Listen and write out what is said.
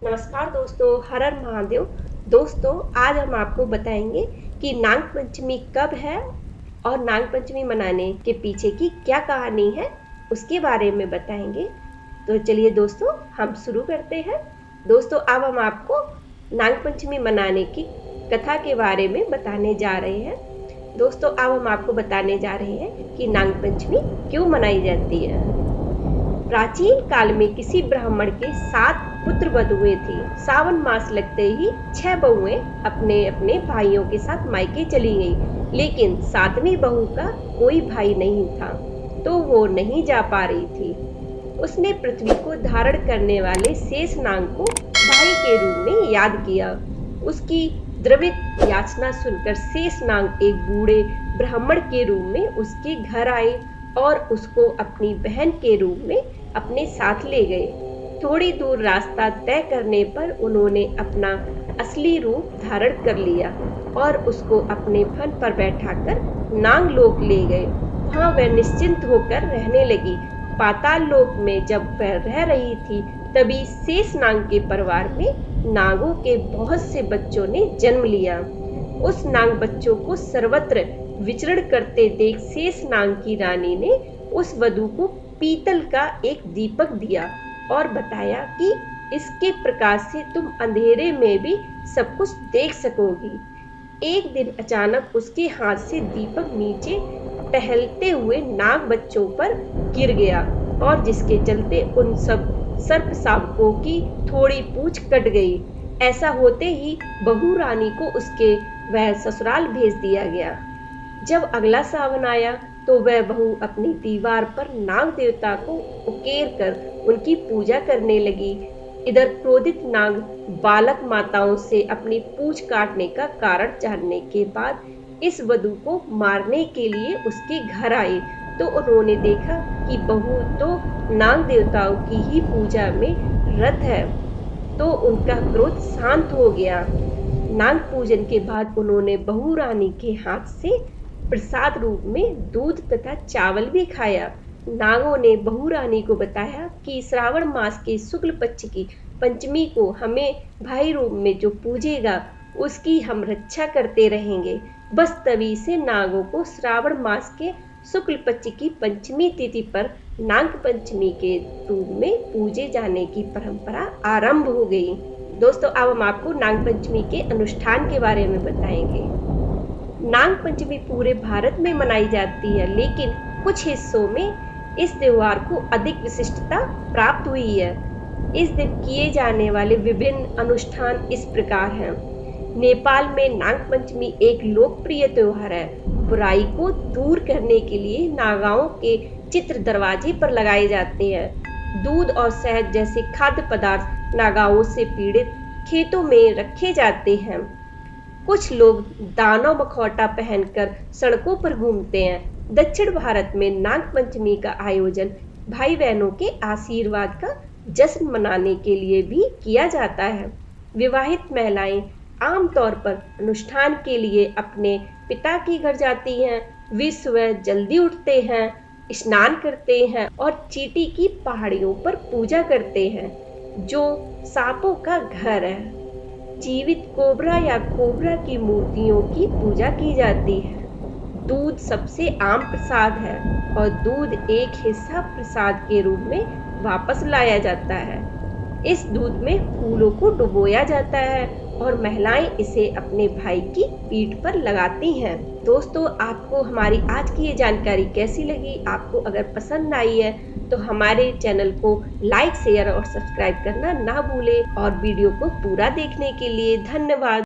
नमस्कार दोस्तों, हर हर महादेव। दोस्तों, आज हम आपको बताएंगे कि नाग पंचमी कब है और नाग पंचमी मनाने के पीछे की क्या कहानी है, उसके बारे में बताएंगे। तो चलिए दोस्तों, हम शुरू करते हैं। दोस्तों, अब हम आपको नाग पंचमी मनाने की कथा के बारे में बताने जा रहे हैं। दोस्तों, अब हम आपको बताने जा रहे हैं कि नाग पंचमी क्यों मनाई जाती है। प्राचीन काल में किसी ब्राह्मण के 7 पुत्र बधुएं थी। सावन मास लगते ही 6 बहुएं अपने अपने भाइयों के साथ मायके चली गई, लेकिन 7वीं बहू का कोई भाई नहीं था, तो वो नहीं जा पा रही थी। उसने पृथ्वी को धारण करने वाले शेषनाग को भाई के रूप में याद किया। उसकी द्रवित याचना सुनकर शेषनाग एक बूढ़े ब्राह्मण के रूप में उसके घर आए और उसको अपनी बहन के रूप में अपने साथ ले गए। थोड़ी दूर रास्ता तय करने पर उन्होंने अपना असली रूप धारण कर लिया और उसको अपने फन पर बैठाकर नागलोक ले गए। वहां वह निश्चिंत होकर रहने लगी। पाताल लोक में जब वह रह रही थी, तभी शेषनाग के परिवार में नागों के बहुत से बच्चों ने जन्म लिया। उस नाग बच्चों को सर्वत्र विचरण करते देख शेषनाग की रानी ने उस वधू को पीतल का एक दीपक दिया और बताया कि इसके प्रकाश से तुम अंधेरे में भी सब कुछ देख सकोगी। एक दिन अचानक उसके हाथ से दीपक नीचे टहलते हुए नाग बच्चों पर गिर गया और जिसके चलते उन सब सर्प शावकों की थोड़ी पूंछ कट गई। ऐसा होते ही बहू रानी को उसके वह ससुराल भेज दिया गया। जब अगला सावन आया तो वह बहू अपनी दीवार पर नाग देवता को उकेर कर उनकी पूजा करने लगी। इधर क्रोधित नाग बालक माताओं से अपनी पूंछ काटने का कारण जानने के बाद इस वधू को मारने के लिए उसके घर आए, तो उन्होंने देखा कि बहू तो नाग देवताओं की ही पूजा में रत है, तो उनका क्रोध शांत हो गया। नाग पूजन के बाद उन्होंने बहू रानी के हाथ से प्रसाद रूप में दूध तथा चावल भी खाया। नागों ने बहू रानी को बताया कि श्रावण मास के शुक्ल पक्ष की पंचमी को हमें भाई रूप में जो पूजेगा उसकी हम रक्षा करते रहेंगे। बस तभी से नागों को श्रावण मास के शुक्ल पक्ष की पंचमी तिथि पर नाग पंचमी के रूप में पूजे जाने की परंपरा आरंभ हो गई। दोस्तों, अब हम आपको नाग पंचमी के अनुष्ठान के बारे में बताएंगे। नाग पंचमी पूरे भारत में मनाई जाती है, लेकिन कुछ हिस्सों में इस त्योहार को अधिक विशिष्टता प्राप्त हुई है। इस दिन किए जाने वाले विभिन्न अनुष्ठान इस प्रकार हैं। नेपाल में नाग पंचमी एक लोकप्रिय त्योहार है। बुराई को दूर करने के लिए नागाओं के चित्र दरवाजे पर लगाए जाते हैं। दूध और शहद जैसे खाद्य पदार्थ नागाओं से पीड़ित खेतों में रखे जाते हैं। कुछ लोग दानव मखौटा पहनकर सड़कों पर घूमते हैं। दक्षिण भारत में नाग पंचमी का आयोजन भाई बहनों के आशीर्वाद का जश्न मनाने के लिए भी किया जाता है। विवाहित महिलाएं आमतौर पर अनुष्ठान के लिए अपने पिता के घर जाती हैं। वे सुबह जल्दी उठते हैं, स्नान करते हैं और चीटी की पहाड़ियों पर पूजा करते हैं, जो सांपों का घर है। जीवित कोबरा या कोबरा की मूर्तियों की पूजा की जाती है। दूध सबसे आम प्रसाद है और दूध एक हिस्सा प्रसाद के रूप में वापस लाया जाता है। इस दूध में फूलों को डुबोया जाता है और महिलाएं इसे अपने भाई की पीठ पर लगाती हैं। दोस्तों, आपको हमारी आज की ये जानकारी कैसी लगी? आपको अगर पसंद आई है तो हमारे चैनल को लाइक, शेयर और सब्सक्राइब करना ना भूलें और वीडियो को पूरा देखने के लिए धन्यवाद।